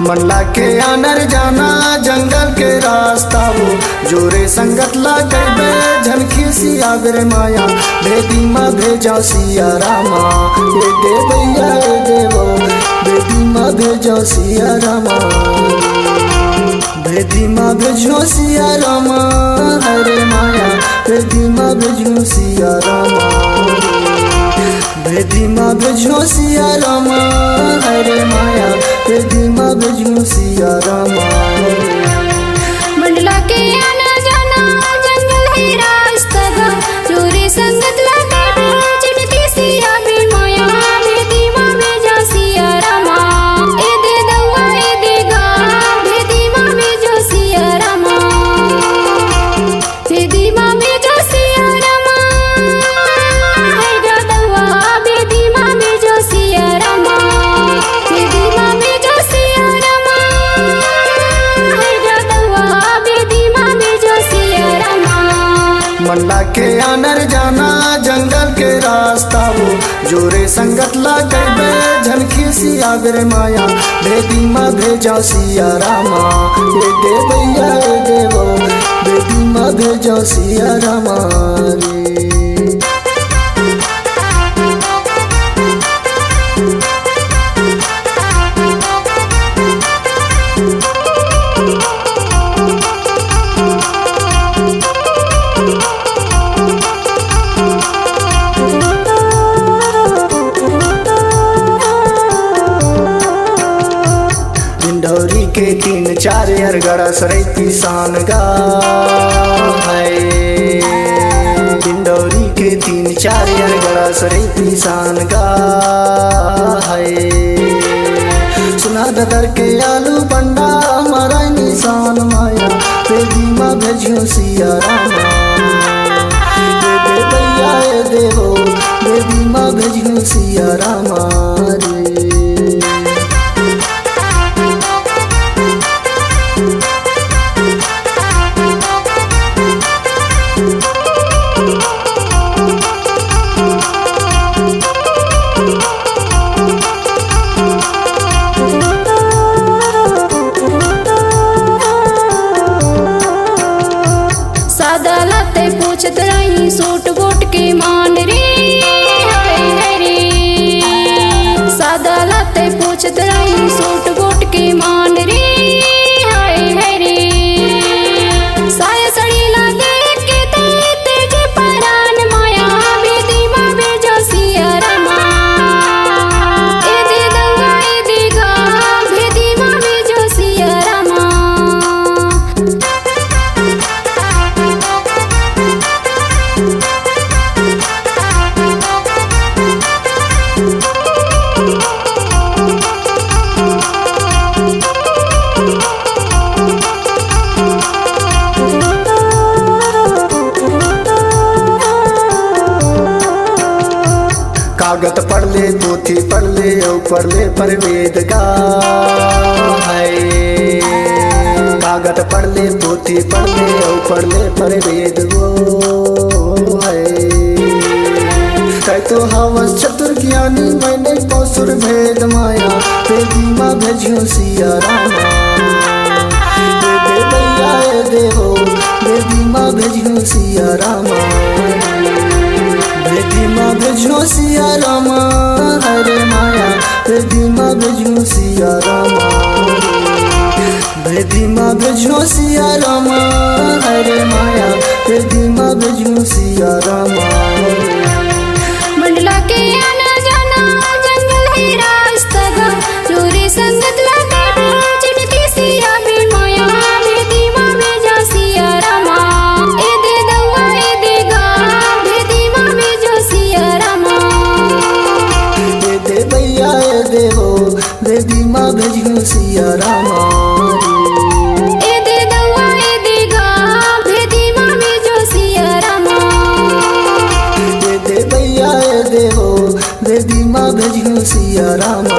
मनला के आनर जाना जंगल के रास्ता वो जोरे संगत ला गए झनकी सी आगरे माया बेदी माँ भेजा सिया रामा ये दे भैया ये देवो बेदी माँ भेजो सिया रामा बेदी माँ भेजो सिया रामा हरे माया बेदी माँ भेजो सिया रामा बेदी माँ भेजो सिया रामा हरे माया बेदी माँ भेजो सिया रामा मंडला के आना जाना जंगल है रास्ता गा जोरे संगत लगा चिड़की सिया भी माया बेदी माँ भेजा सिया रामा ए दे दवा ए देगा बेदी माँ भेजो सिया रामा बेदी माँ भेजो सिया रामा है गा दवा बेदी माँ भेजो सिया रामा बेदी माँ भेजो सिया रामा है गा दवा बेदी माँ भेजो सिया रामा मनला के आनर जाना जंगल के रास्ता वो जोरे संगत ला गए झनकी सी आगरे माया बेदी माँ भेजा सिया रामा ये दे भैया ये देवो बेदी माँ भेजो सिया रामा रे। डिंडौरी के 3-4 अरगड़ा सरैती सान गा है डिंडौरी के 3-4 अरगड़ा सरैती सान गा है सुना ददर के आलू बंडा हमारा निशान माया बेदी माँ भेजियो सिया रामा ये दे भैया ये देवो बेदी माँ भेजियो सिया रामा रे। सादालते पूछत रही सूट बूट के मान रे हाय रे सादालते पूछत रही सूट बूट के मान रे हाय रे साया सड़ी लागे के तेज परान माया बेदी माँ भेजो सिया रामा ए दे दवा ए देगा बेदी माँ भेजो सिया रामा कागत पढ़ ले पोथी पढ़ ले ऊपर ले परवेद गा है कागत पढ़ ले पोथी पढ़ ले ऊपर ले परवेद वो है कह तो हवस चतुर ज्ञानी मैंने पसुर भेद माया बेदी माँ भेजियो सिया रामा ये दे भैया ये देवो बेदी माँ भेजियो सिया रामा बेदी माँ भेजो सिया रामा हरे माया बेदी माँ भेजो सिया रामा बेदी माँ भेजो सिया रामा हरे माया बेदी माँ भेजो सिया रामा। मंडला के आना जाना जंगल है रास्ता गा जोरे संगत लगा चिड़की सिया भी माया बेदी माँ भेजा सिया रामा ए दे दवा ए देगा बेदी माँ भेजो सिया रामा ये दे भैया ये देवो बेदी माँ भेजियो सिया रामा रे। ए दे दवा ए देगा बेदी माँ भेजो सिया रामा ये दे भैया ये देवो बेदी माँ भेजियो सिया रामा।